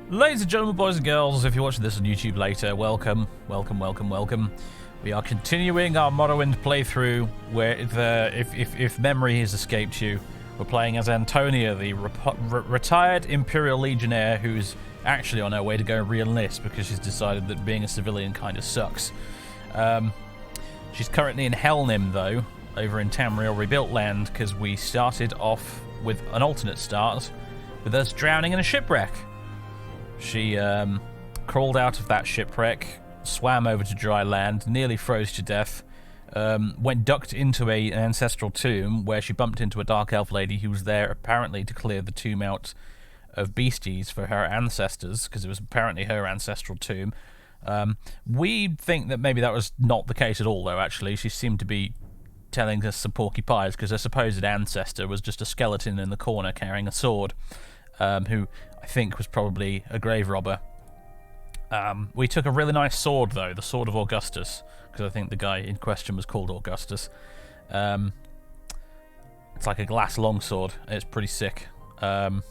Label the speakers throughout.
Speaker 1: Ladies and gentlemen, boys and girls, if you're watching this on YouTube later, welcome, welcome, welcome, welcome. We are continuing our Morrowind playthrough, where if memory has escaped you, we're playing as Antonia, the retired Imperial Legionnaire who's actually on her way to go re-enlist because she's decided that being a civilian kind of sucks. She's currently in Helnim, though, over in Tamriel Rebuilt land, because we started off with an alternate start, with us drowning in a shipwreck. She crawled out of that shipwreck, swam over to dry land, nearly froze to death, went ducked into an ancestral tomb where she bumped into a dark elf lady who was there apparently to clear the tomb out of beasties for her ancestors, because it was apparently her ancestral tomb. We think that maybe that was not the case at all, though, actually. She seemed to be telling us some porky pies, because her supposed ancestor was just a skeleton in the corner carrying a sword, who I think was probably a grave robber. We took a really nice sword, though, the Sword of Augustus, because I think the guy in question was called Augustus. It's like a glass longsword. It's pretty sick. And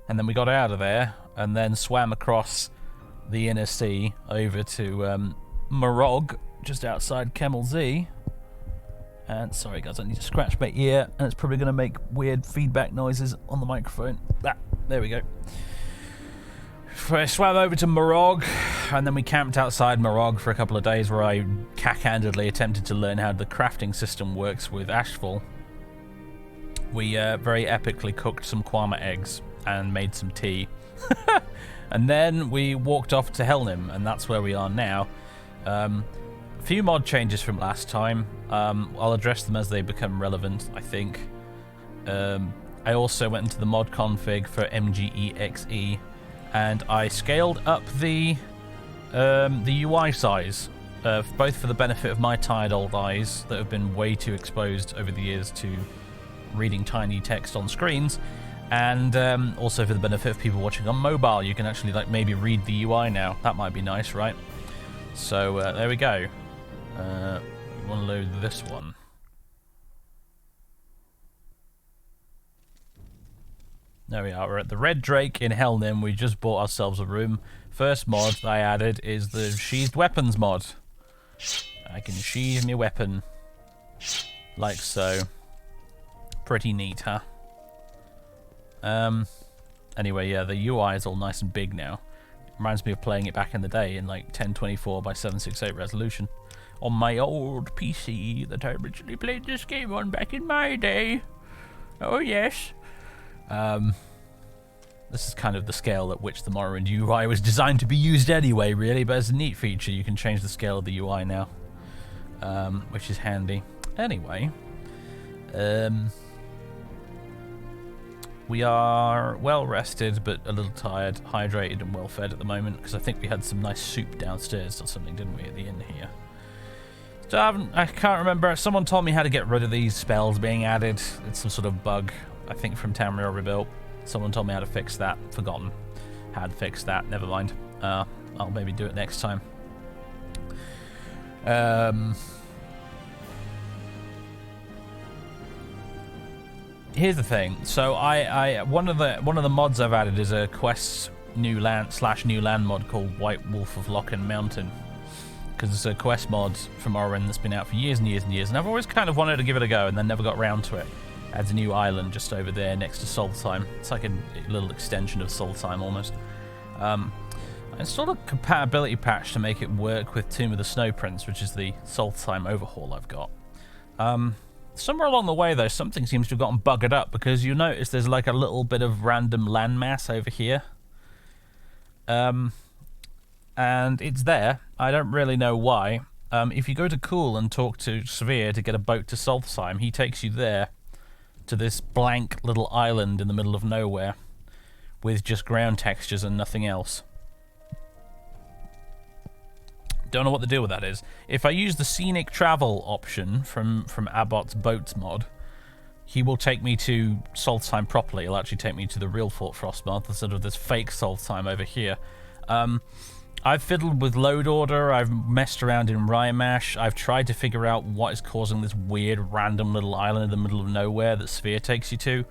Speaker 1: then we got out of there, and then swam across the inner sea over to Morog, just outside Kemmel Z. And sorry guys, I need to scratch my ear, and it's probably going to make weird feedback noises on the microphone. There we go. I swam over to Morog, and then we camped outside Morog for a couple of days, where I cack-handedly attempted to learn how the crafting system works with Ashfall. We very epically cooked some kwama eggs and made some tea. And then we walked off to Helnim, and that's where we are now. A few mod changes from last time. I'll address them as they become relevant, I think. I also went into the mod config for MGEXE, and I scaled up the UI size, both for the benefit of my tired old eyes that have been way too exposed over the years to reading tiny text on screens, and also for the benefit of people watching on mobile. You can actually maybe read the UI now. That might be nice, right? So there we go. We want to load this one. There we are. We're at the Red Drake in Helnim. We just bought ourselves a room. First mod I added is the Sheathed Weapons mod. I can sheathe my weapon. Like so. Pretty neat, huh? Anyway, yeah, the UI is all nice and big now. Reminds me of playing it back in the day in like 1024 by 768 resolution. On my old PC that I originally played this game on back in my day. Oh yes. This is kind of the scale at which the Morrowind UI was designed to be used anyway, really, but it's a neat feature. You can change the scale of the UI now, which is handy. Anyway, we are well rested, but a little tired, hydrated and well fed at the moment, because I think we had some nice soup downstairs or something, didn't we, at the inn here? So I can't remember. Someone told me how to get rid of these spells being added. It's some sort of bug, I think, from Tamriel Rebuilt. Someone told me how to fix that. Forgotten how to fix that. Never mind. I'll maybe do it next time. Here's the thing. So one of the mods I've added is a quest new land mod called White Wolf of Lokken Mountain, because it's a quest mod from Morrowind that's been out for years and years and years, and I've always kind of wanted to give it a go and then never got around to it. Adds a new island just over there next to Solstheim. It's like a little extension of Solstheim almost. I installed a compatibility patch to make it work with Tomb of the Snow Prince, which is the Solstheim overhaul I've got. Somewhere along the way, though, something seems to have gotten buggered up, because you notice there's like a little bit of random landmass over here. And it's there. I don't really know why. If you go to Cool and talk to Severe to get a boat to Solstheim, he takes you there to this blank little island in the middle of nowhere with just ground textures and nothing else. Don't know what the deal with that is. If I use the Scenic travel option from Abot's boats mod, he will take me to Solstheim properly. He'll actually take me to the real Fort Frostmoth instead of this fake Solstheim over here. I've fiddled with load order, I've messed around in Rymash, I've tried to figure out what is causing this weird random little island in the middle of nowhere that Sphere takes you to.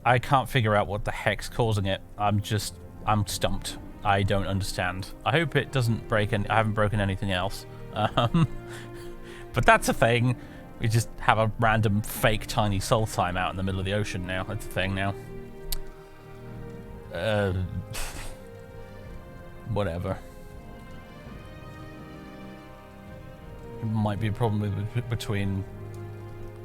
Speaker 1: I can't figure out what the heck's causing it. I'm just I'm stumped. I don't understand. I hope it doesn't break any... I haven't broken anything else. But that's a thing. We just have a random fake tiny soul time out in the middle of the ocean now. That's a thing now. Whatever. It might be a problem between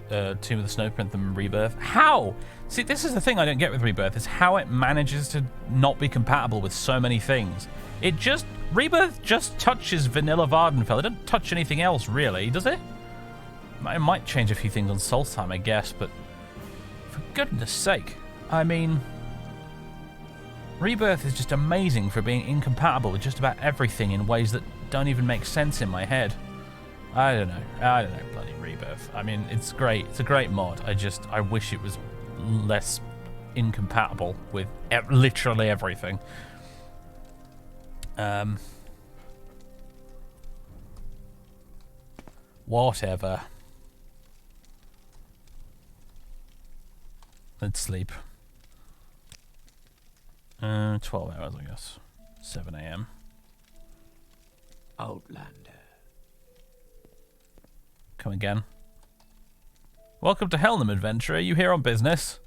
Speaker 1: Tomb of the Snowprince and Rebirth. How? See, this is the thing I don't get with Rebirth, is how it manages to not be compatible with so many things. It just... Rebirth just touches vanilla Vardenfell. It doesn't touch anything else, really, does it? It might change a few things on Solstheim, I guess, but for goodness sake. I mean... Rebirth is just amazing for being incompatible with just about everything in ways that don't even make sense in my head. I don't know, bloody Rebirth. I mean, it's great. It's a great mod. I wish it was less incompatible with literally everything. Whatever. Let's sleep. 12 hours, I guess. 7 a.m.
Speaker 2: Outlander.
Speaker 1: Come again. Welcome to Helnham, adventurer. You here on business?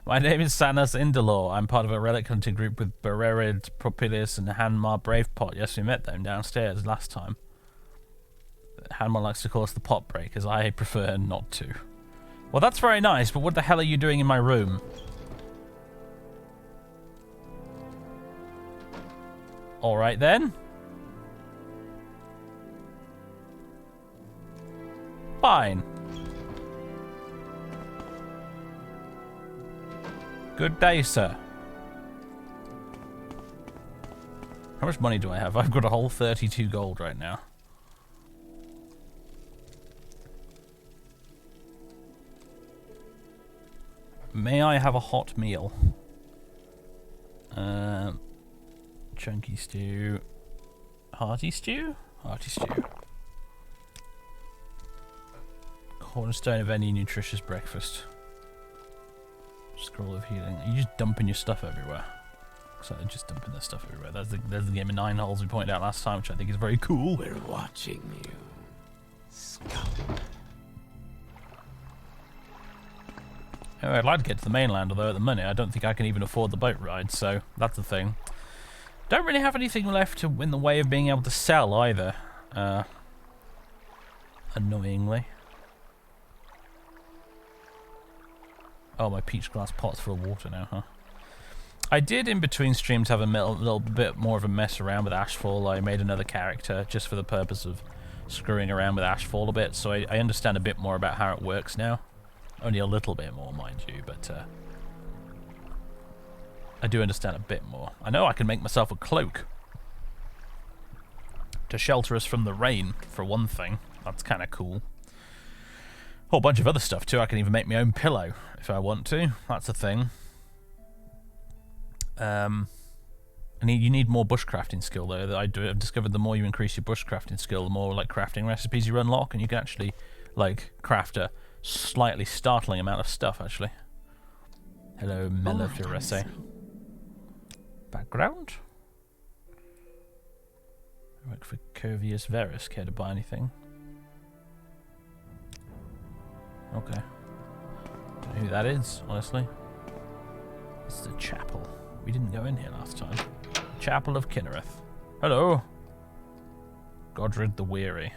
Speaker 1: My name is Sanas Indolor. I'm part of a relic hunting group with Bererid, Propilius, and Hanmar Bravepot. Yes, we met them downstairs last time. Hanmar likes to call us the pot breakers. I prefer not to. Well, that's very nice, but what the hell are you doing in my room? Alright then. Fine. Good day, sir. How much money do I have? I've got a whole 32 gold right now. May I have a hot meal? Chunky stew. Hearty stew? Hearty stew. Cornerstone of any nutritious breakfast. Scroll of healing. Are you just dumping your stuff everywhere? So they're just dumping their stuff everywhere. There's the game of 9 holes we pointed out last time, which I think is very cool.
Speaker 2: We're watching you. Scout.
Speaker 1: Oh, I'd like to get to the mainland, although at the minute I don't think I can even afford the boat ride, so that's the thing. Don't really have anything left in the way of being able to sell either. Annoyingly. Oh, my peach glass pot's full of water now, huh? I did, in between streams, have a little bit more of a mess around with Ashfall. I made another character just for the purpose of screwing around with Ashfall a bit, so I understand a bit more about how it works now. Only a little bit more, mind you, but I do understand a bit more. I know I can make myself a cloak to shelter us from the rain, for one thing. That's kind of cool. Whole bunch of other stuff too. I can even make my own pillow if I want to. That's a thing. You need more bushcrafting skill though. I've discovered the more you increase your bushcrafting skill, the more like crafting recipes you unlock, and you can actually like craft a slightly startling amount of stuff actually. Hello, Melifirese. Background. I work for Curvius Verus. Care to buy anything? Okay. Don't know who that is, honestly. It's the chapel. We didn't go in here last time. Chapel of Kinnereth. Hello. Godred the Weary.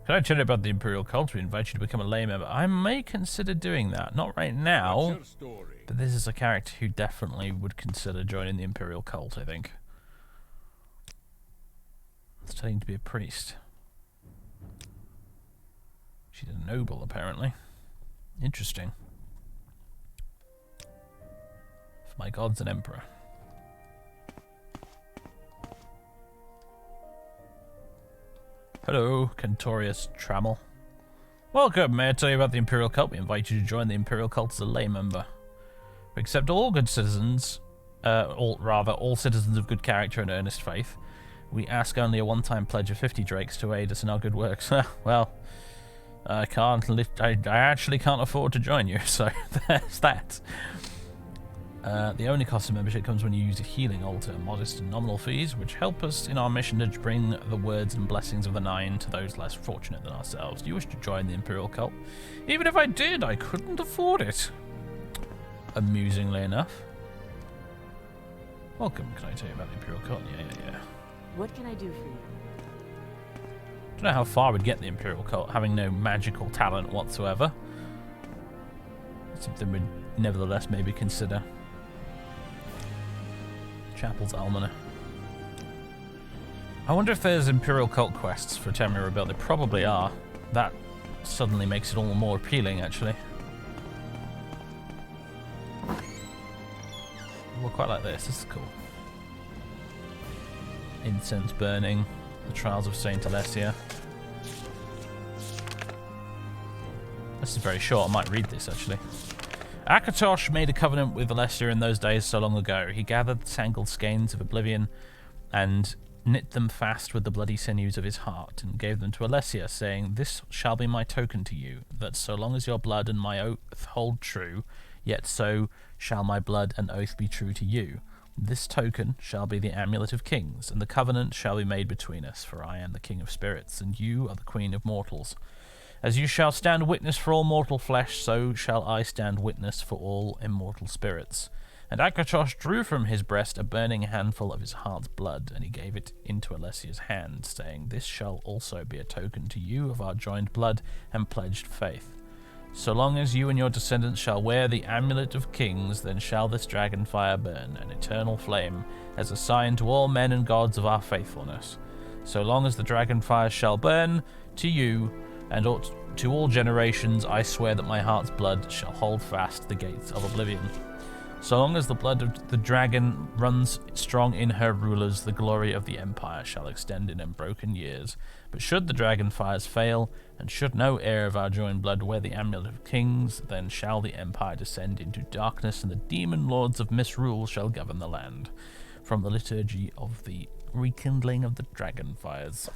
Speaker 1: Can I tell you about the Imperial cult? We invite you to become a lay member. I may consider doing that. Not right now. But this is a character who definitely would consider joining the Imperial cult, I think. Studying to be a priest. She's a noble, apparently. Interesting. For my god's an emperor. Hello, Cantorius Trammel. Welcome, may I tell you about the Imperial cult? We invite you to join the Imperial cult as a lay member. We accept all good citizens, all citizens of good character and earnest faith. We ask only a one-time pledge of 50 drakes to aid us in our good works. Well, I actually can't afford to join you, so there's that. The only cost of membership comes when you use a healing altar, modest and nominal fees, which help us in our mission to bring the words and blessings of the Nine to those less fortunate than ourselves. Do you wish to join the Imperial cult? Even if I did, I couldn't afford it. Amusingly enough. Welcome, can I tell you about the Imperial cult? Yeah.
Speaker 3: What can I do for you?
Speaker 1: Don't know how far we'd get the Imperial cult, having no magical talent whatsoever. Something we'd nevertheless maybe consider. Chapel's Almoner. I wonder if there's Imperial cult quests for Tamriel Rebuilt. There probably are. That suddenly makes it all the more appealing, actually. We'll quite like this. This is cool. Incense burning. The Trials of Saint Alessia. This is very short. I might read this, actually. Akatosh made a covenant with Alessia in those days so long ago. He gathered the tangled skeins of oblivion and knit them fast with the bloody sinews of his heart, and gave them to Alessia, saying, "This shall be my token to you, that so long as your blood and my oath hold true, yet so shall my blood and oath be true to you. This token shall be the amulet of kings, and the covenant shall be made between us, for I am the king of spirits, and you are the queen of mortals. As you shall stand witness for all mortal flesh, so shall I stand witness for all immortal spirits." And Akatosh drew from his breast a burning handful of his heart's blood, and he gave it into Alessia's hand, saying, "This shall also be a token to you of our joined blood and pledged faith. So long as you and your descendants shall wear the amulet of kings, then shall this dragon fire burn, an eternal flame, as a sign to all men and gods of our faithfulness. So long as the dragon fire shall burn, to you and to all generations I swear that my heart's blood shall hold fast the gates of oblivion. So long as the blood of the dragon runs strong in her rulers, the glory of the empire shall extend in unbroken years. But should the dragon fires fail, and should no heir of our joined blood wear the amulet of kings, then shall the empire descend into darkness, and the demon lords of misrule shall govern the land. From the liturgy of the rekindling of the dragon fires."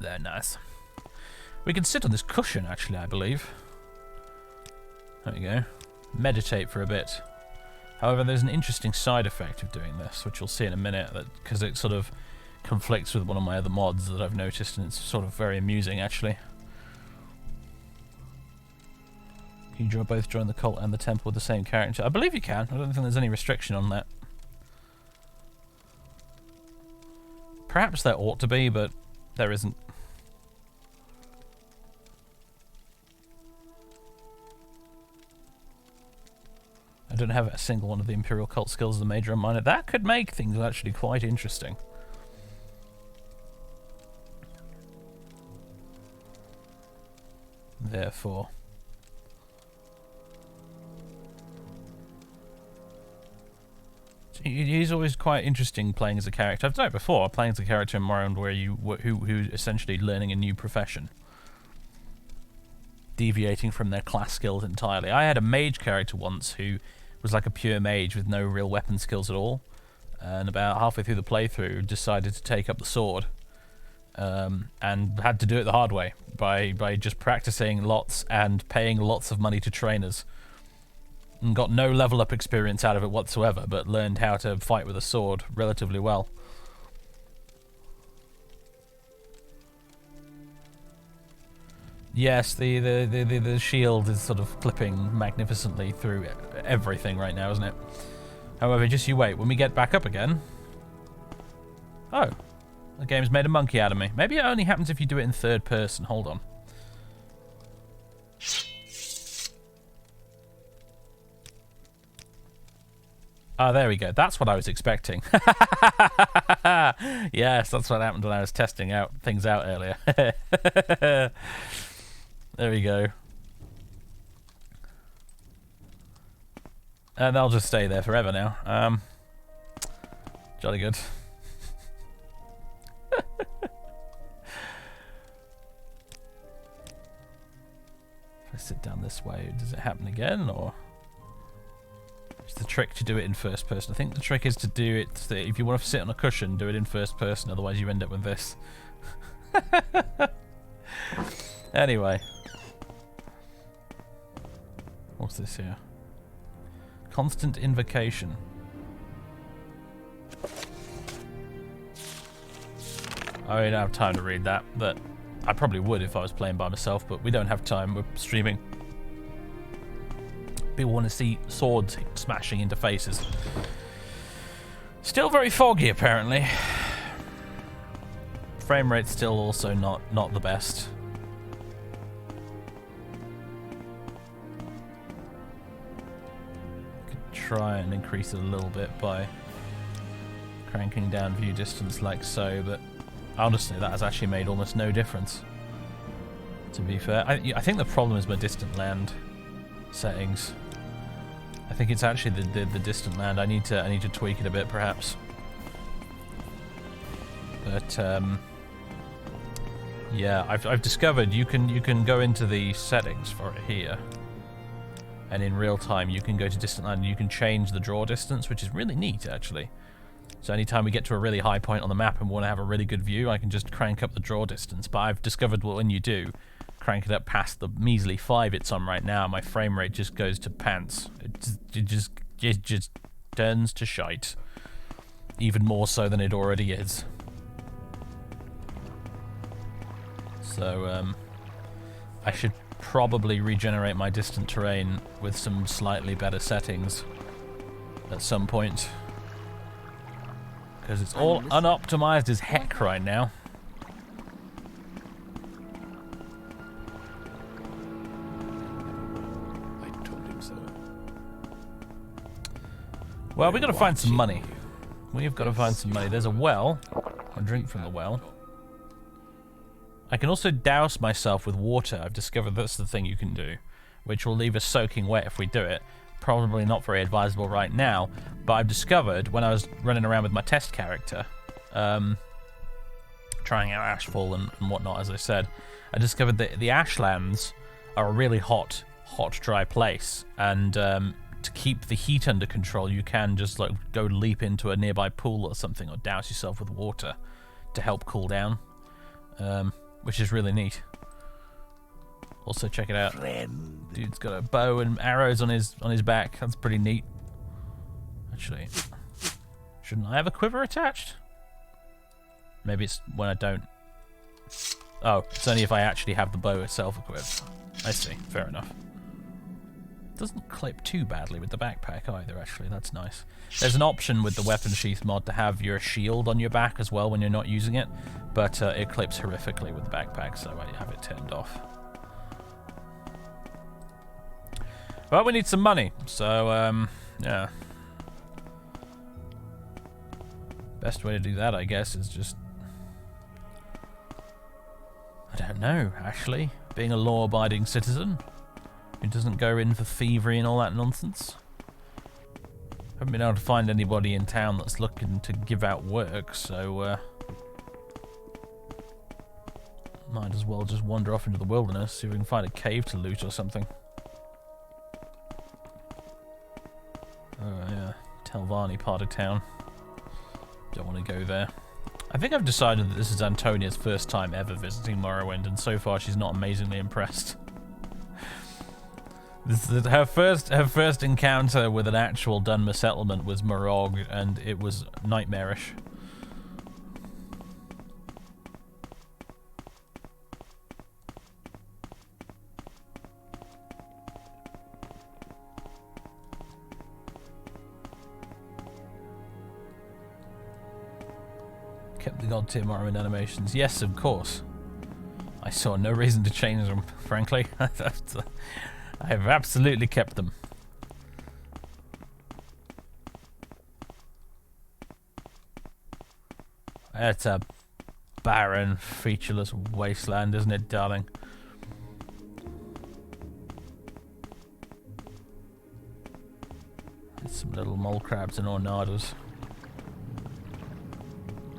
Speaker 1: They're nice. We can sit on this cushion, actually, I believe. There we go. Meditate for a bit. However, there's an interesting side effect of doing this, which you'll see in a minute, because it sort of conflicts with one of my other mods that I've noticed, and it's sort of very amusing, actually. Can you both join the cult and the temple with the same character? I believe you can. I don't think there's any restriction on that. Perhaps there ought to be, but there isn't. I don't have a single one of the Imperial cult skills as a major and minor. That could make things actually quite interesting. Therefore. He's always quite interesting playing as a character. I've done it before, playing as a character in Morrowind where who's essentially learning a new profession. Deviating from their class skills entirely. I had a mage character once who was like a pure mage with no real weapon skills at all, and about halfway through the playthrough decided to take up the sword, and had to do it the hard way by just practicing lots and paying lots of money to trainers, and got no level up experience out of it whatsoever, but learned how to fight with a sword relatively well. Yes, the shield is sort of clipping magnificently through everything right now, isn't it? However, just you wait. When we get back up again... Oh. The game's made a monkey out of me. Maybe it only happens if you do it in third person. Hold on. Ah, there we go. That's what I was expecting. Yes, that's what happened when I was testing out things out earlier. There we go. And they'll just stay there forever now. Jolly good. If I sit down this way, does it happen again, or is the trick to do it in first person? I think the trick is to do it, if you want to sit on a cushion, do it in first person, otherwise you end up with this. Anyway. What's this here? Constant invocation. I don't have time to read that, but I probably would if I was playing by myself, but we don't have time. We're streaming. People want to see swords smashing into faces. Still very foggy, apparently. Frame rate's still also not the best. Could try and increase it a little bit by cranking down view distance like so, but honestly, that has actually made almost no difference. To be fair, I think the problem is my distant land settings. I think it's actually the distant land. I need to tweak it a bit, perhaps. But yeah, I've discovered you can go into the settings for it here, and in real time you can go to distant land and you can change the draw distance, which is really neat actually. So anytime we get to a really high point on the map and want to have a really good view, I can just crank up the draw distance. But I've discovered what when you do, crank it up past the measly 5 it's on right now, my frame rate just goes to pants. It just turns to shite. Even more so than it already is. So, I should probably regenerate my distant terrain with some slightly better settings at some point. Because it's all unoptimized as heck right now.
Speaker 2: I told him so.
Speaker 1: Well, we've got to find some money. We've got to find some money. There's a well. I'll drink from the well. I can also douse myself with water. I've discovered that's the thing you can do, which will leave us soaking wet if we do it. Probably not very advisable right now, but I've discovered when I was running around with my test character, trying out Ashfall and whatnot, as I said, I discovered that the Ashlands are a really hot, dry place, and to keep the heat under control, you can just like go leap into a nearby pool or something, or douse yourself with water to help cool down, which is really neat. Also, check it out. Dude's got a bow and arrows on his back. That's pretty neat. Actually, shouldn't I have a quiver attached? Maybe it's when I don't. Oh, it's only if I actually have the bow itself equipped. I see. Fair enough. Doesn't clip too badly with the backpack either, actually. That's nice. There's an option with the weapon sheath mod to have your shield on your back as well when you're not using it, but it clips horrifically with the backpack, so I have it turned off. Well, we need some money, so, yeah. Best way to do that, I guess, is just... I don't know, actually. Being a law-abiding citizen who doesn't go in for thievery and all that nonsense. Haven't been able to find anybody in town that's looking to give out work, so, might as well just wander off into the wilderness, see if we can find a cave to loot or something. Oh, yeah. Telvanni part of town. Don't want to go there. I think I've decided that this is Antonia's first time ever visiting Morrowind, and so far she's not amazingly impressed. This is her first encounter with an actual Dunmer settlement was Morog, and it was nightmarish. Kept the god tier Morrowind animations. Yes, of course. I saw no reason to change them, frankly. I have absolutely kept them. It's a barren, featureless wasteland, isn't it, darling? There's some little mole crabs and ornados.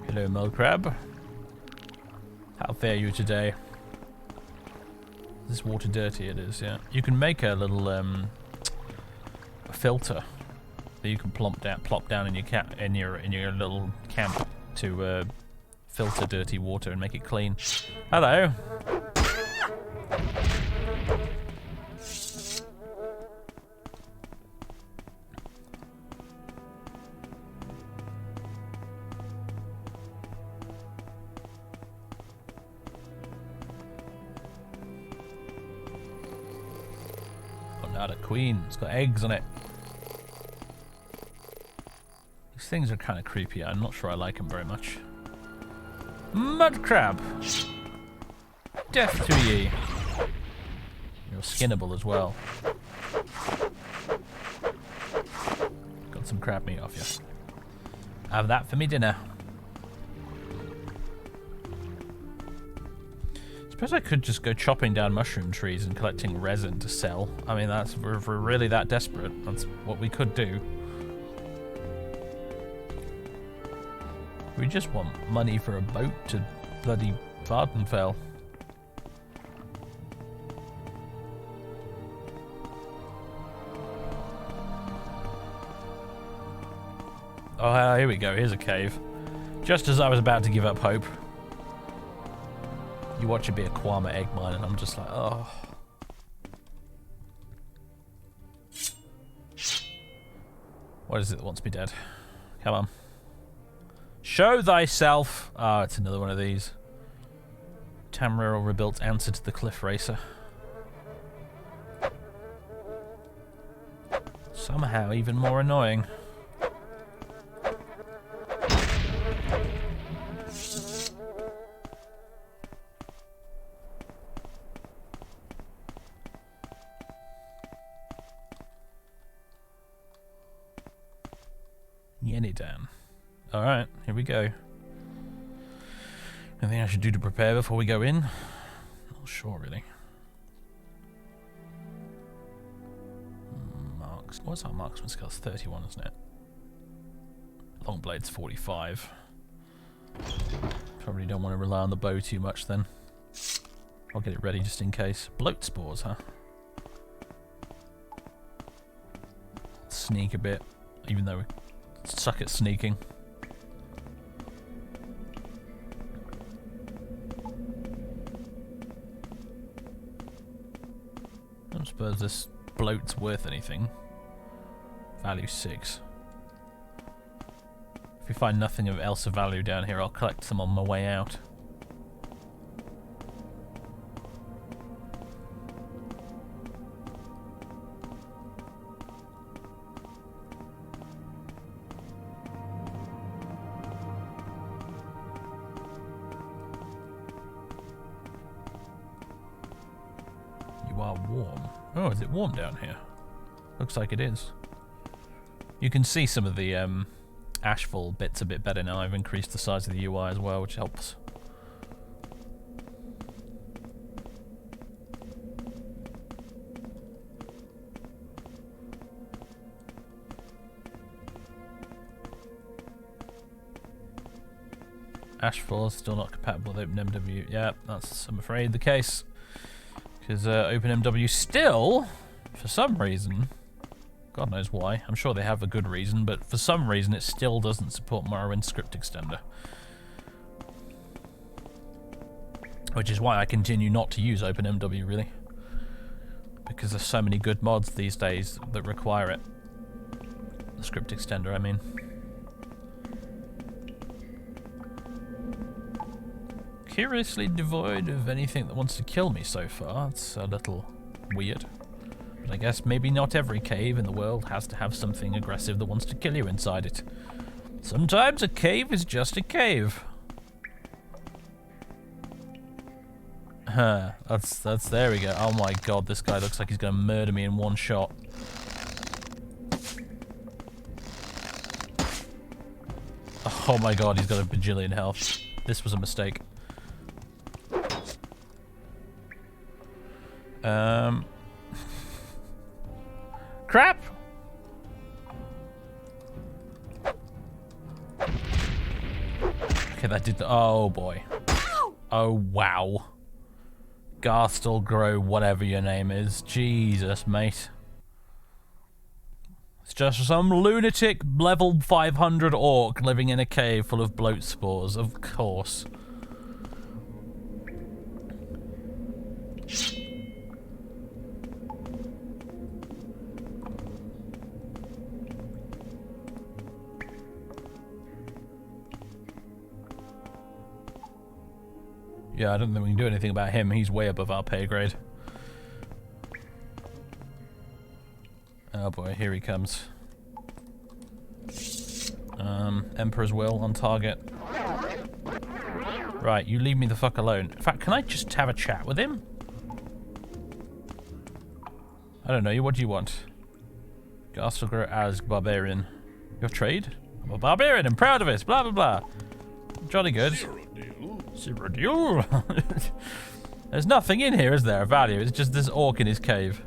Speaker 1: Hello, mole crab. How fare you today? Is this water dirty? It is, yeah. You can make a little a filter that you can plop down in your little camp to filter dirty water and make it clean. Hello. Not a queen. It's got eggs on it. These things are kind of creepy. I'm not sure I like them very much. Mud crab. Death to ye. You're skinnable as well. Got some crab meat off you. Have that for me dinner. Suppose I could just go chopping down mushroom trees and collecting resin to sell. I mean, that's if we're really that desperate. That's what we could do. We just want money for a boat to bloody Vardenfell. Oh, here we go. Here's a cave. Just as I was about to give up hope. You watch it be a Kwama egg mine, and I'm just like, oh. What is it that wants me dead? Come on. Show thyself! Oh, it's another one of these. Tamriel Rebuilt answer to the Cliff Racer. Somehow even more annoying. Down. Alright, here we go. Anything I should do to prepare before we go in? Not sure, really. Marks. What's our marksman skill? 31, isn't it? Long blade's 45. Probably don't want to rely on the bow too much then. I'll get it ready just in case. Bloat spores, huh? Sneak a bit, even though we suck at sneaking. I don't suppose this bloat's worth anything. Value 6. If we find nothing else of value down here, I'll collect some on my way out. Warm. Oh, is it warm down here? Looks like it is. You can see some of the Ashfall bits a bit better now. I've increased the size of the UI as well, which helps. Ashfall is still not compatible with OpenMW. Yeah, that's, I'm afraid, the case. Because OpenMW still, for some reason, God knows why, I'm sure they have a good reason, but for some reason it still doesn't support Morrowind Script Extender. Which is why I continue not to use OpenMW, really. Because there's so many good mods these days that require it. The Script Extender, I mean. Curiously devoid of anything that wants to kill me so far. It's a little weird. But I guess maybe not every cave in the world has to have something aggressive that wants to kill you inside it. Sometimes a cave is just a cave. Huh, that's there we go. Oh my god, this guy looks like he's gonna murder me in one shot. Oh my god, he's got a bajillion health. This was a mistake. Crap! Okay, that did. Oh boy. Oh wow. Garstel Grow, whatever your name is. Jesus, mate. It's just some lunatic level 500 orc living in a cave full of bloat spores, of course. Yeah, I don't think we can do anything about him. He's way above our pay grade. Oh boy, here he comes. Emperor's Will on target. Right, you leave me the fuck alone. In fact, can I just have a chat with him? I don't know. What do you want? Gastelgr as barbarian. You have trade? I'm a barbarian. I'm proud of it. Blah, blah, blah. Jolly good. Cyrodiil. There's nothing in here, is there, of value? It's just this orc in his cave.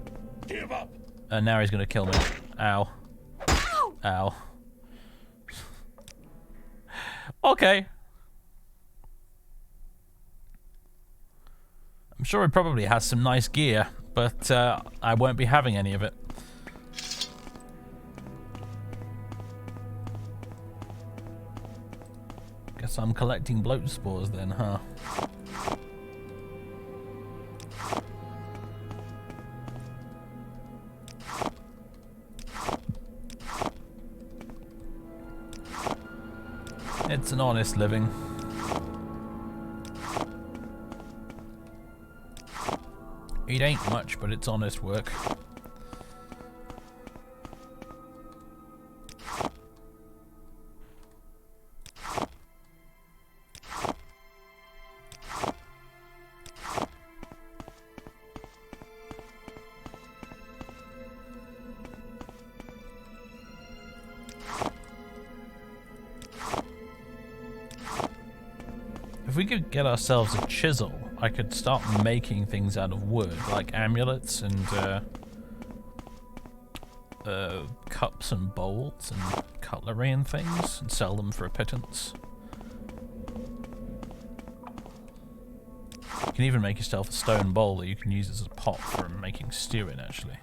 Speaker 2: Give up.
Speaker 1: And now he's going to kill me. Ow. Ow. Okay. I'm sure he probably has some nice gear, but I won't be having any of it. Guess I'm collecting bloat spores then, huh? It's an honest living. It ain't much, but it's honest work. If we could get ourselves a chisel, I could start making things out of wood, like amulets and cups and bowls and cutlery and things, and sell them for a pittance. You can even make yourself a stone bowl that you can use as a pot for making stew in, actually.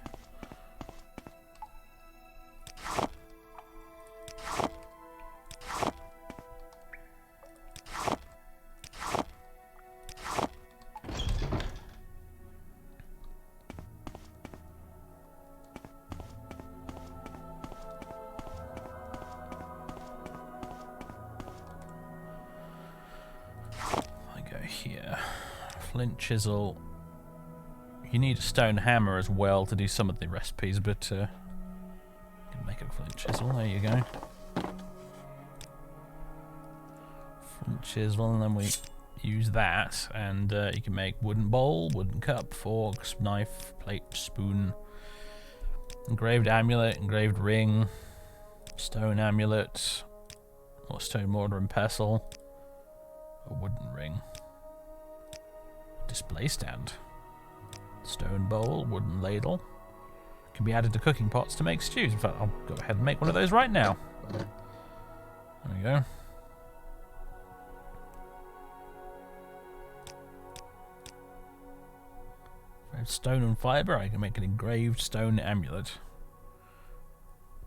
Speaker 1: Here, flint chisel. You need a stone hammer as well to do some of the recipes, but you can make a flint chisel. There you go. Flint chisel, and then we use that, and you can make wooden bowl, wooden cup, forks, knife, plate, spoon, engraved amulet, engraved ring, stone amulet, or stone mortar and pestle, a wooden ring. Display stand. Stone bowl, wooden ladle. Can be added to cooking pots to make stews. In fact, I'll go ahead and make one of those right now. There we go. Stone and fibre, I can make an engraved stone amulet.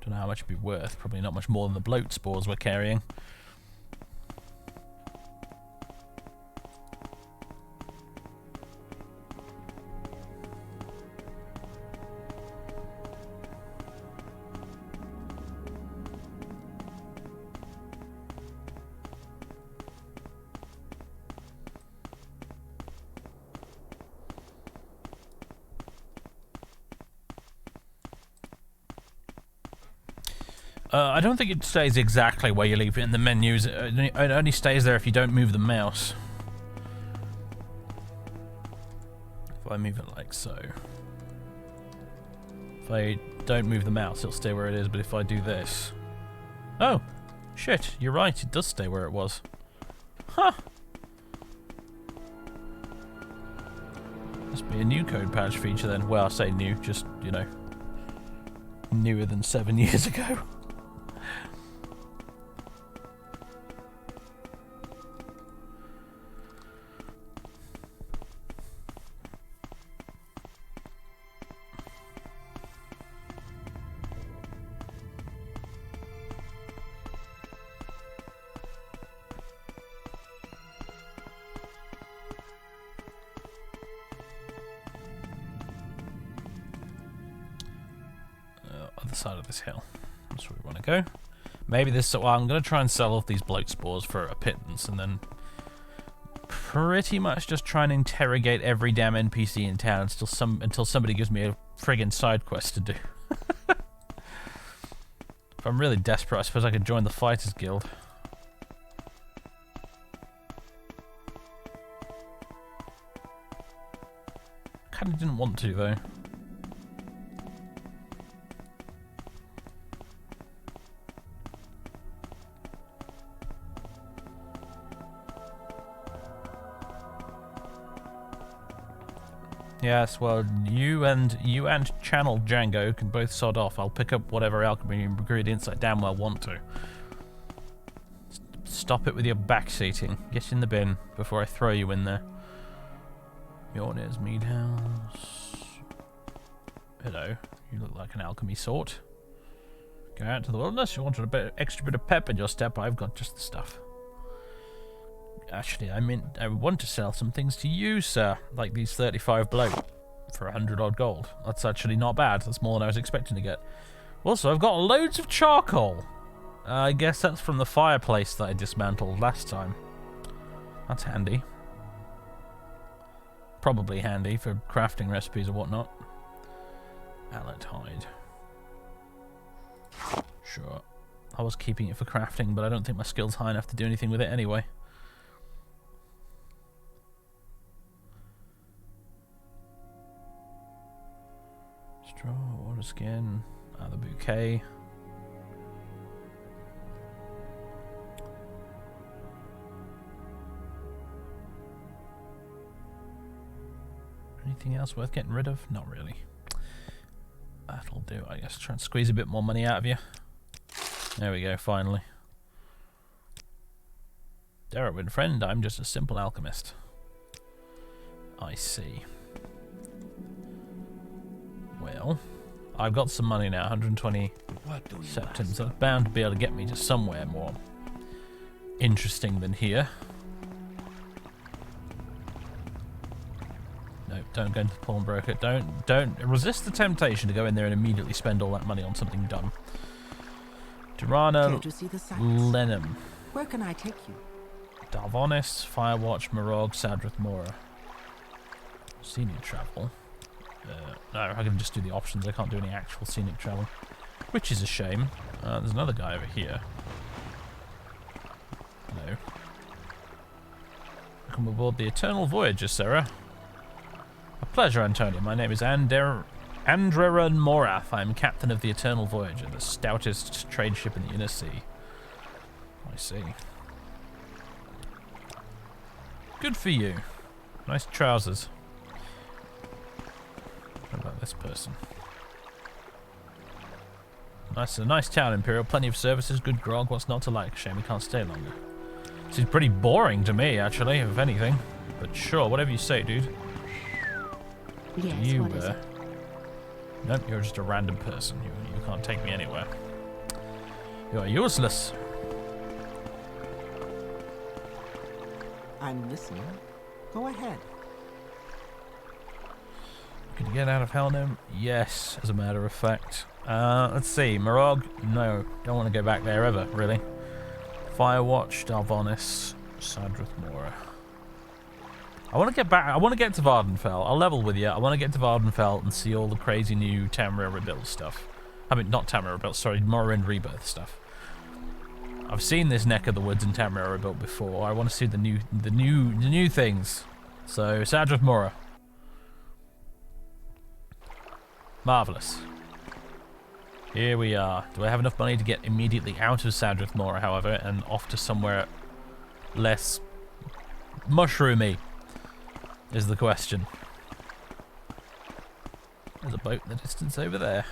Speaker 1: Don't know how much it'd be worth. Probably not much more than the bloat spores we're carrying. I don't think it stays exactly where you leave it in the menus. It only stays there if you don't move the mouse. If I move it like so. If I don't move the mouse, it'll stay where it is, but if I do this... Oh! Shit, you're right, it does stay where it was. Huh! Must be a new code patch feature then. Well, I say new, just, you know, newer than 7 years ago. Side of this hill. That's where we want to go. Maybe this. Well, I'm going to try and sell off these bloat spores for a pittance, and then pretty much just trying to interrogate every damn NPC in town until somebody gives me a friggin' side quest to do. If I'm really desperate, I suppose I could join the Fighters Guild. Kinda didn't want to, though. Yes, well, you and Channel Django can both sod off. I'll pick up whatever alchemy ingredients I damn well want to. Stop it with your backseating. Get in the bin before I throw you in there. Mjolnir's Mead House. Hello, you look like an alchemy sort. Go out to the wilderness. You wanted a extra bit of pep in your step. I've got just the stuff. Actually, I want to sell some things to you, sir, like these 35 bloat for 100 odd gold. That's actually not bad. That's more than I was expecting to get. Also, I've got loads of charcoal. I guess that's from the fireplace that I dismantled last time. That's handy. Probably handy for crafting recipes or whatnot. Allied hide. Sure. I was keeping it for crafting, but I don't think my skill's high enough to do anything with it anyway. Straw, water skin, the bouquet. Anything else worth getting rid of? Not really. That'll do, I guess. Try and squeeze a bit more money out of you. There we go, finally. Darwin, friend, I'm just a simple alchemist. I see. Well, I've got some money now, 120 septums. That's bound to be able to get me to somewhere more interesting than here. No, don't go into the pawnbroker. Don't resist the temptation to go in there and immediately spend all that money on something dumb. Tirana Lenham.
Speaker 3: Where can I take you?
Speaker 1: Darvonis, Firewatch, Morog, Sadrith Mora. Scenic travel. No, I can just do the options. I can't do any actual scenic travel, which is a shame. There's another guy over here. Hello. Welcome aboard the Eternal Voyager, Sarah. A pleasure, Antonia. My name is Andreran Morath. I am captain of the Eternal Voyager, the stoutest trade ship in the Inner Sea. I see. Good for you. Nice trousers. What about this person? Nice town, Imperial. Plenty of services, good grog. What's not to like? Shame we can't stay longer. Seems pretty boring to me, actually, if anything. But sure, whatever you say, dude.
Speaker 3: Yes,
Speaker 1: You,
Speaker 3: what is it?
Speaker 1: Nope, you're just a random person. You can't take me anywhere. You are useless.
Speaker 3: I'm listening. Go ahead.
Speaker 1: Can you get out of Helnum? Yes, as a matter of fact. Let's see. Morog? No. Don't want to go back there ever, really. Firewatch, Darvonis, Sadrith Mora. I want to get back. I want to get to Vardenfell. I'll level with you. I want to get to Vardenfell and see all the crazy new Tamriel Rebuilt stuff. I mean, not Tamriel Rebuilt, sorry, Morrowind Rebirth stuff. I've seen this neck of the woods in Tamriel Rebuilt before. I want to see the new things. So, Sadrith Mora. Marvellous. Here we are. Do I have enough money to get immediately out of Sadrith Mora, however, and off to somewhere less mushroomy? Is the question. There's a boat in the distance over there.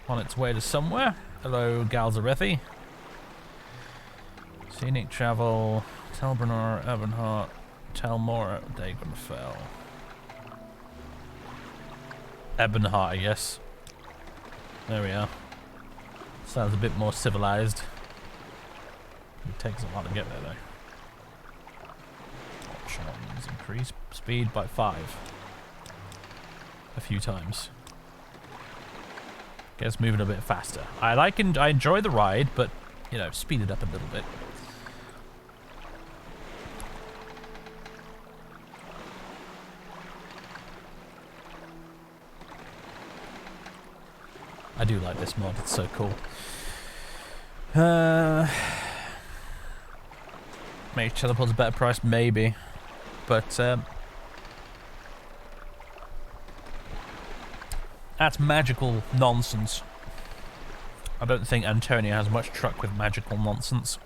Speaker 1: On its way to somewhere. Hello, Galzarethi. Scenic travel. Telbranor, Ebonheart, Telmora, Dagonfell. Ebonheart, I guess. There we are. Sounds a bit more civilized. It takes a while to get there, though. Options increase speed by 5. A few times. Gets moving a bit faster. I enjoy the ride, but you know, speed it up a little bit. do like this mod. It's so cool. Mage teleport's a better price, maybe, but that's magical nonsense. I don't think Antonia has much truck with magical nonsense.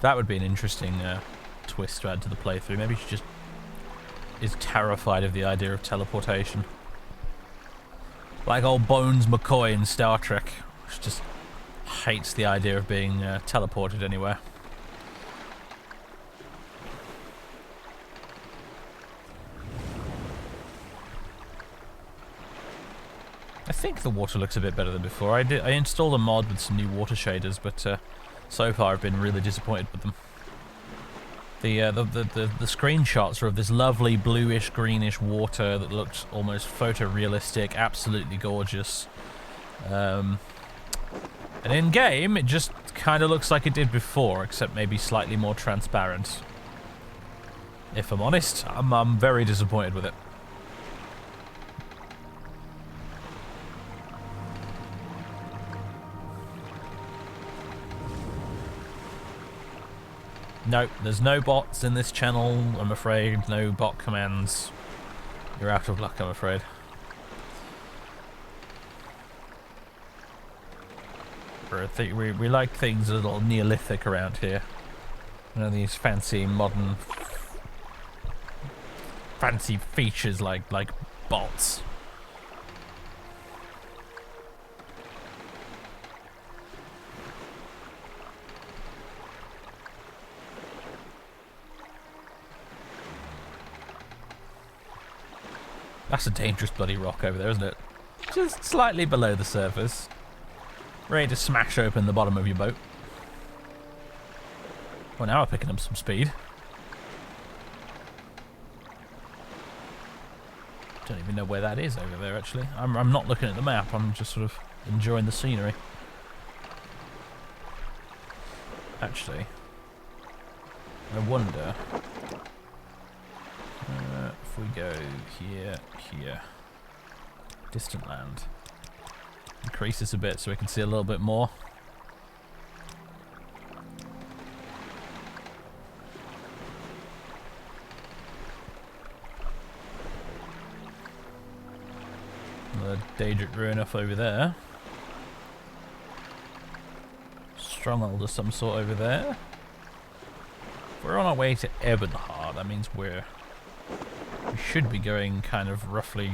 Speaker 1: That would be an interesting twist to add to the playthrough. Maybe she just is terrified of the idea of teleportation. Like old Bones McCoy in Star Trek. She just hates the idea of being teleported anywhere. I think the water looks a bit better than before. I installed a mod with some new water shaders, but so far I've been really disappointed with them. The screenshots are of this lovely bluish greenish water that looks almost photorealistic, absolutely gorgeous. And in game it just kind of looks like it did before, except maybe slightly more transparent. If I'm honest, I'm very disappointed with it. Nope, there's no bots in this channel, I'm afraid. No bot commands. You're out of luck, I'm afraid. We like things a little Neolithic around here. You know, these fancy, modern, fancy features like bots. That's a dangerous bloody rock over there, isn't it? Just slightly below the surface. Ready to smash open the bottom of your boat. Well, now we're picking up some speed. Don't even know where that is over there, actually. I'm not looking at the map, I'm just sort of enjoying the scenery. Actually, I wonder... if we go here, distant land, increase this a bit so we can see a little bit more. Another Dahrk ruin off over there. Stronghold of some sort over there. If we're on our way to Ebonheart, that means we should be going kind of roughly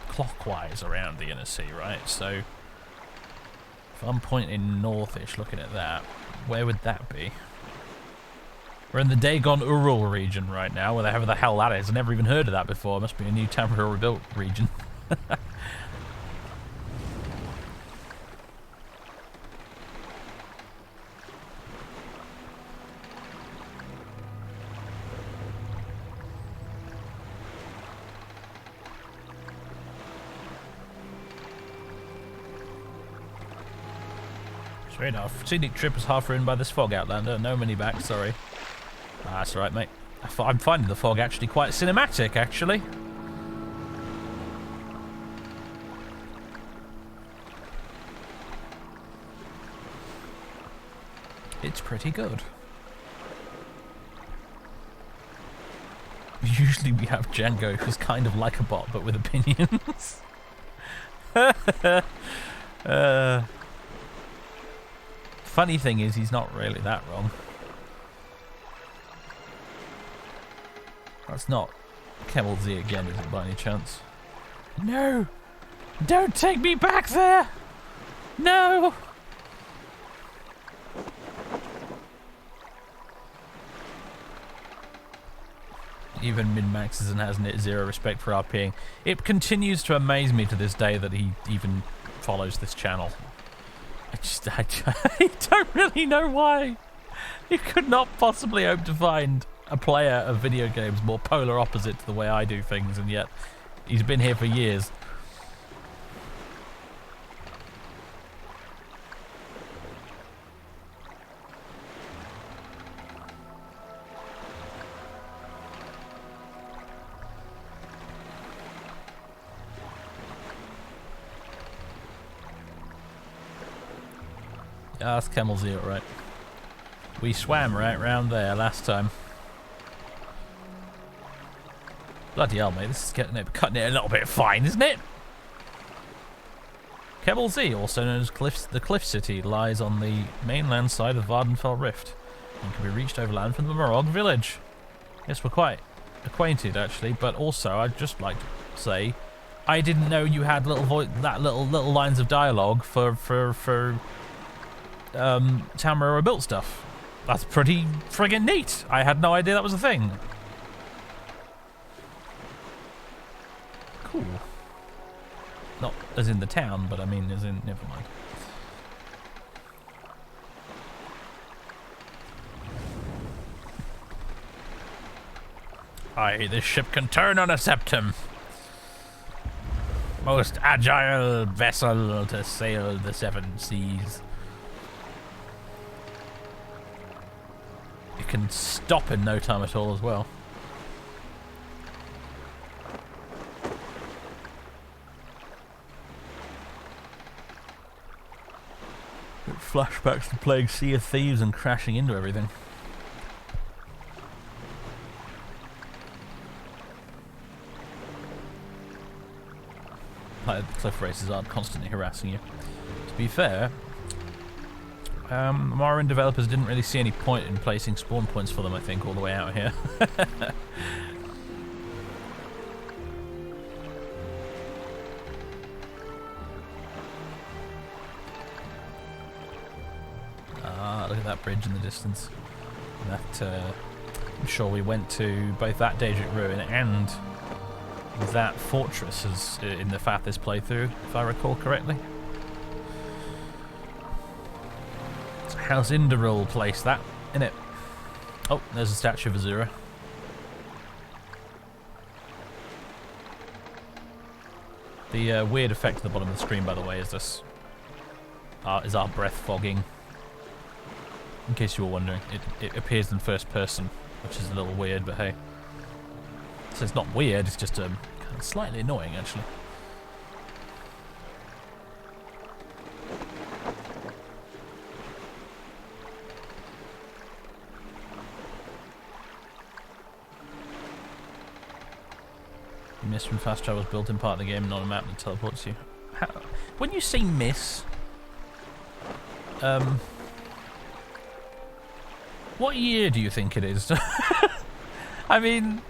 Speaker 1: clockwise around the inner sea, right? So if I'm pointing northish looking at that, where would that be? We're in the Dagon Ural region right now, wherever the hell that is. I've never even heard of that before. It must be a new Tamriel Rebuilt region. Straight off. Scenic trip is half ruined by this fog, Outlander. No money back, sorry. Ah, that's alright, mate. I'm finding the fog actually quite cinematic, actually. It's pretty good. Usually we have Django, who's kind of like a bot, but with opinions. Funny thing is, he's not really that wrong. That's not Camel Z again, is it, by any chance? No! Don't take me back there! No! Even min-maxes and has zero respect for RPing. It continues to amaze me to this day that he even follows this channel. I don't really know why. You could not possibly hope to find a player of video games more polar opposite to the way I do things, and yet he's been here for years. Yeah, that's Camel Zero, right? We swam right round there last time. Bloody hell, mate, this is cutting it a little bit fine, isn't it? Kebble Z, also known as the Cliff City, lies on the mainland side of Vardenfell Rift and can be reached overland from the Morog village. Yes, we're quite acquainted, actually, but also I'd just like to say I didn't know you had little lines of dialogue for Tamriel Rebuilt stuff. That's pretty friggin' neat. I had no idea that was a thing. Cool. Not as in the town, but I mean as in... Never mind. Aye, this ship can turn on a septum. Most agile vessel to sail the seven seas. It can stop in no time at all as well. Flashbacks to playing Sea of Thieves and crashing into everything. Like the cliff races aren't constantly harassing you. To be fair, Morrowind developers didn't really see any point in placing spawn points for them, I think, all the way out here. Look at that bridge in the distance. That I'm sure we went to both that Daedric ruin and that fortress as in the Fathers playthrough, if I recall correctly. It's House Induril place, that, innit? Oh, there's a statue of Azura. The weird effect at the bottom of the screen, by the way, is this is our breath fogging. In case you were wondering, it appears in first person, which is a little weird, but hey. So it's not weird, it's just kind of slightly annoying, actually. You miss when fast travel is built in part of the game and not a map that teleports you. When you say miss, what year do you think it is? I mean,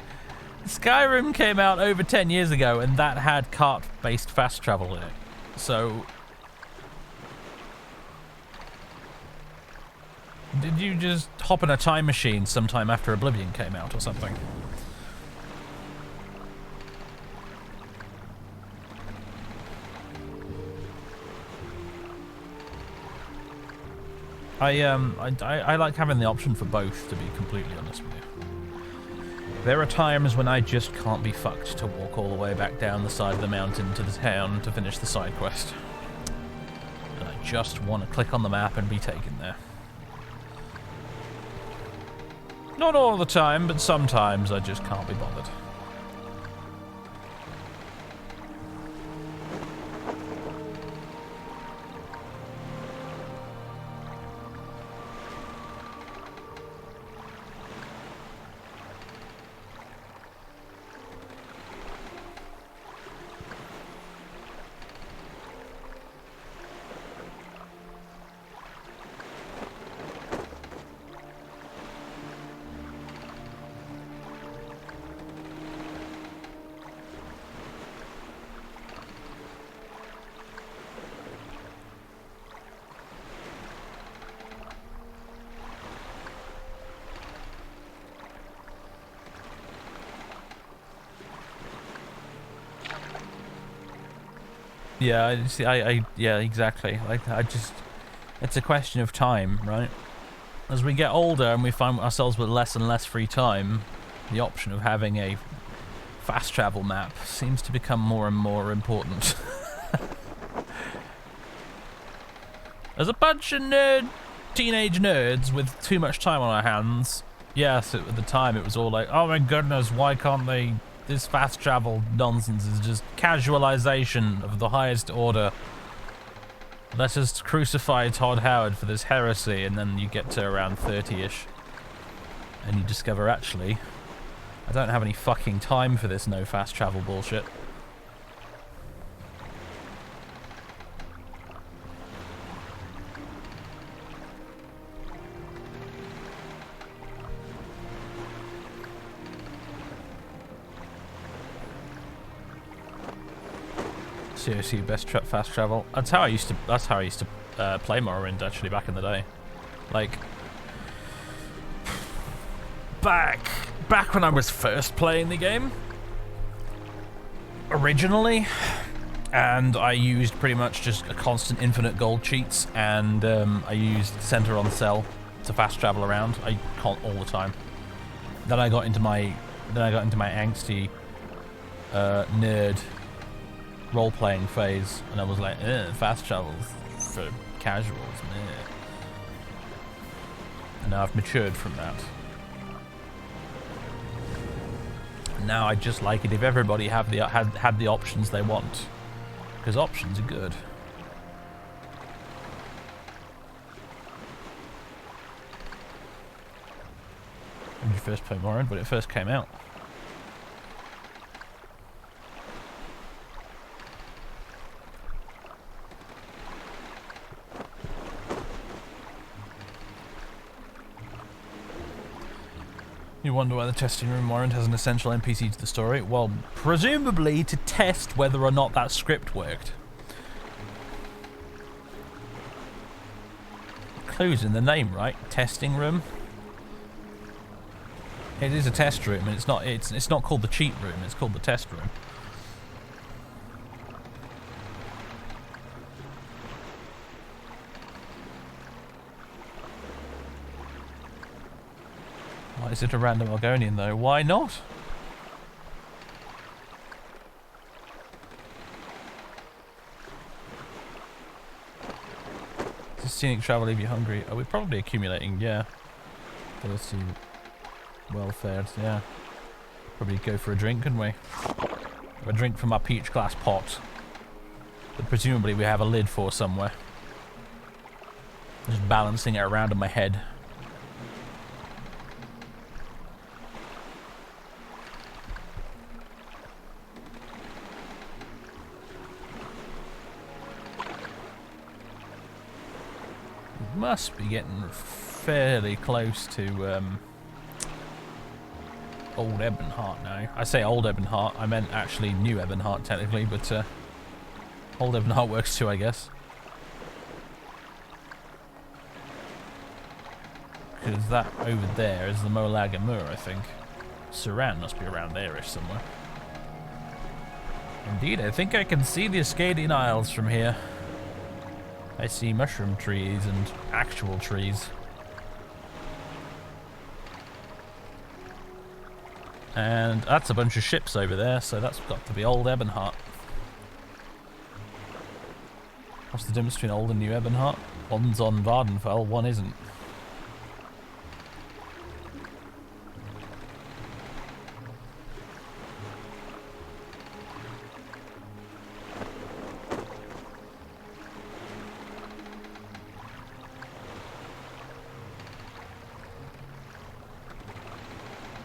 Speaker 1: Skyrim came out over 10 years ago and that had cart-based fast travel in it. So, did you just hop in a time machine sometime after Oblivion came out or something? I like having the option for both, to be completely honest with you. There are times when I just can't be fucked to walk all the way back down the side of the mountain to the town to finish the side quest. And I just want to click on the map and be taken there. Not all the time, but sometimes I just can't be bothered. Yeah, yeah, exactly. Like, it's a question of time, right? As we get older and we find ourselves with less and less free time, the option of having a fast travel map seems to become more and more important. As a bunch of teenage nerds with too much time on our hands, yes, at the time it was all like, oh my goodness, why can't they... This fast travel nonsense is just casualization of the highest order. Let us crucify Hla Oad for this heresy, and then you get to around 30-ish. And you discover, actually, I don't have any fucking time for this no fast travel bullshit. Seriously, best fast travel. That's how I used to play Morrowind actually back in the day. Like back when I was first playing the game originally, and I used pretty much just a constant infinite gold cheats, and I used center on cell to fast travel around. I can't all the time. Then I got into my angsty nerd role-playing phase, and I was like, fast travel for casuals, meh. And now I've matured from that. Now I just like it if everybody had the options they want, because options are good. When did you first play Morrowind? When it first came out. You wonder why the testing room Morrowind has an essential NPC to the story? Well, presumably to test whether or not that script worked. Clues in the name, right? Testing room. It is a test room, and it's not called the cheat room. It's called the test room. Why is it a random Argonian though? Why not? Does scenic travel leave you hungry? Are we probably accumulating? Yeah. Thirsty, well-fed, yeah. Probably go for a drink, couldn't we? A drink from our peach glass pot that presumably we have a lid for somewhere. Just balancing it around in my head. Must be getting fairly close to old Ebonheart now. I say old Ebonheart, I meant actually new Ebonheart technically, but old Ebonheart works too, I guess. Because that over there is the Molag Amur, I think. Saran must be around there-ish somewhere. Indeed, I think I can see the Ascadian Isles from here. I see mushroom trees and actual trees. And that's a bunch of ships over there, so that's got to be old Ebonheart. What's the difference between old and new Ebonheart? One's on Vardenfell, one isn't.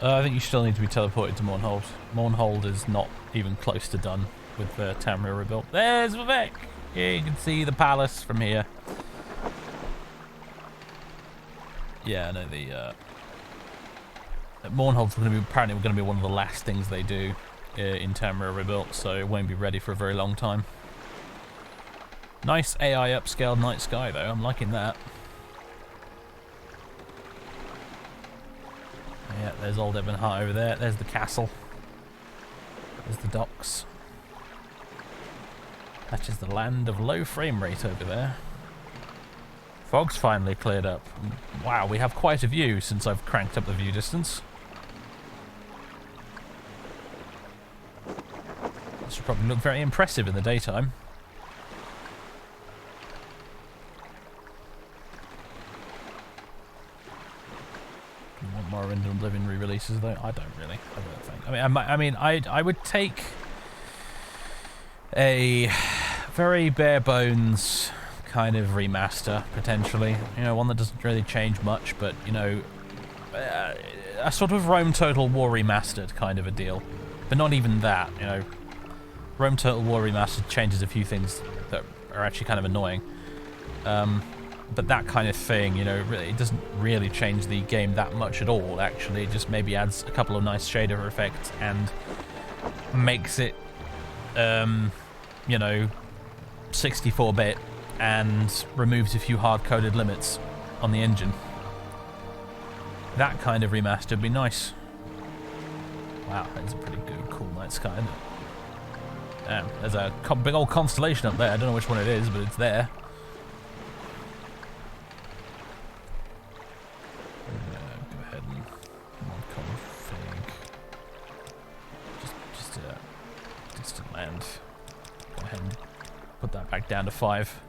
Speaker 1: I think you still need to be teleported to Mournhold. Mournhold is not even close to done with Tamriel Rebuilt. There's Vivek! Yeah, you can see the palace from here. Yeah, no, Mournhold's apparently going to be one of the last things they do in Tamriel Rebuilt, so it won't be ready for a very long time. Nice AI upscaled night sky though, I'm liking that. Yeah, there's old Ebonheart over there. There's the castle. There's the docks. That is the land of low frame rate over there. Fog's finally cleared up. Wow, we have quite a view since I've cranked up the view distance. This should probably look very impressive in the daytime. Morrowind and Oblivion re-releases though? I don't really. I don't think. I would take a very bare bones kind of remaster, potentially. You know, one that doesn't really change much, but, you know, a sort of Rome Total War remastered kind of a deal. But not even that, you know. Rome Total War remastered changes a few things that are actually kind of annoying. But that kind of thing, you know, really, it doesn't really change the game that much at all, actually. It just maybe adds a couple of nice shader effects and makes it, you know, 64-bit and removes a few hard-coded limits on the engine. That kind of remaster would be nice. Wow, that's a pretty good, cool night sky, isn't it? Damn, there's a big old constellation up there. I don't know which one it is, but it's there. Go ahead and mod config. Distant land. Go ahead and put that back down to 5.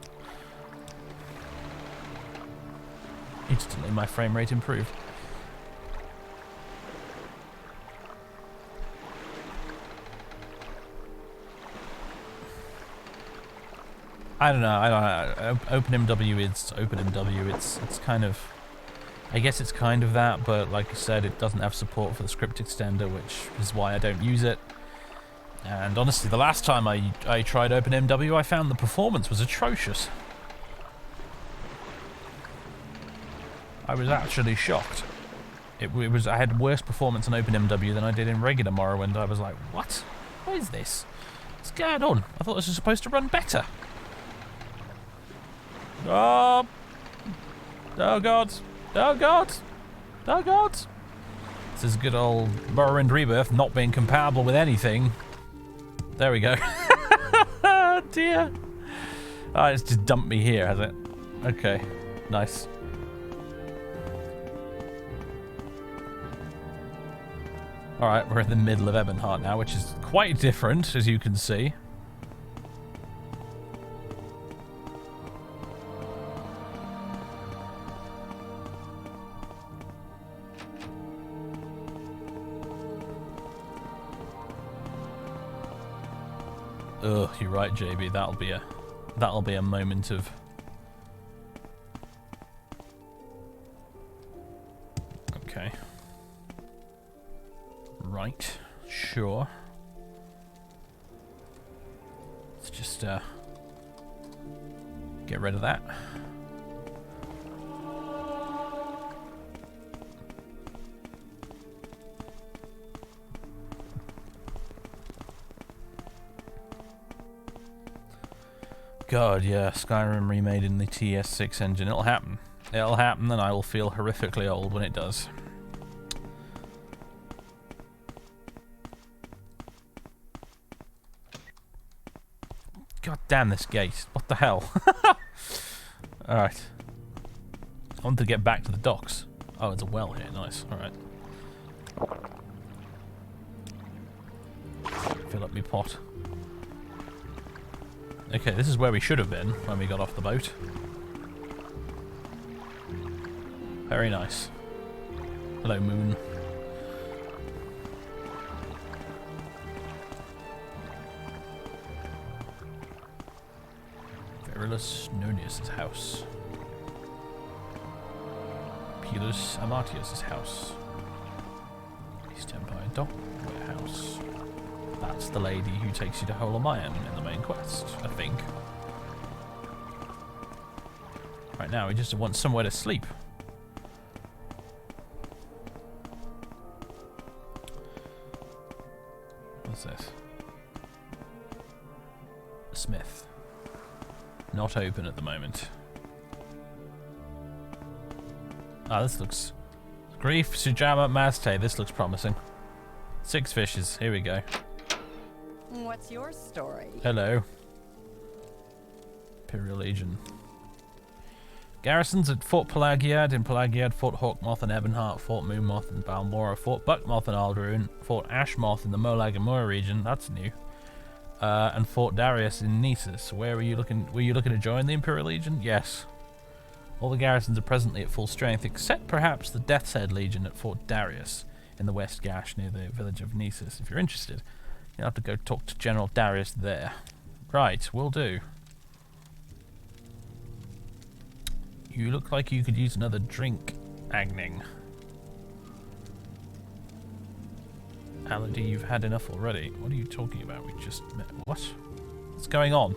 Speaker 1: Instantly, my frame rate improved. I don't know. OpenMW is OpenMW. It's kind of, I guess it's kind of that, but like I said, it doesn't have support for the script extender, which is why I don't use it. And honestly, the last time I tried OpenMW, I found the performance was atrocious. I was actually shocked. It was, I had worse performance on OpenMW than I did in regular Morrowind. I was like, what? What is this? What's going on? I thought this was supposed to run better. Oh! Oh god! Oh god! Oh god! This is good old Morrowind Rebirth not being compatible with anything. There we go. Oh dear. Oh, it's just dumped me here, has it? Okay. Nice. Alright, we're in the middle of Ebonheart now, which is quite different, as you can see. Ugh, you're right, JB. That'll be a moment of. Okay. Right. Sure. Let's just get rid of that. God, yeah, Skyrim remade in the TS6 engine. It'll happen. It'll happen, and I will feel horrifically old when it does. God damn this gate. What the hell? Alright. I want to get back to the docks. Oh, it's a well here. Nice. Alright. Fill up my pot. Okay, this is where we should have been when we got off the boat. Very nice. Hello, moon. Verilus Nonius' house. Pelus Amatius' house. East Empire Dock Warehouse. That's the lady who takes you to Hla Oad in the main quest, I think. Right now, we just want somewhere to sleep. What's this? A smith. Not open at the moment. Ah, this looks... Grief, Sujama, Mazte. This looks promising. 6 fishes. Here we go.
Speaker 4: What's your story?
Speaker 1: Hello. Imperial Legion. Garrisons at Fort Pelagiad in Pelagiad, Fort Hawkmoth and Ebonheart, Fort Moonmoth and Balmora, Fort Buckmoth and Alderun, Fort Ashmoth in the Molag and Moor region, that's new. And Fort Darius in Nessus. Where were you looking to join the Imperial Legion? Yes. All the garrisons are presently at full strength, except perhaps the Death's Head Legion at Fort Darius in the West Gash near the village of Nessus. If you're interested, you'll have to go talk to General Darius there. Right, will do. You look like you could use another drink, Agning. Aladi, you've had enough already. What are you talking about? We just met. What? What's going on?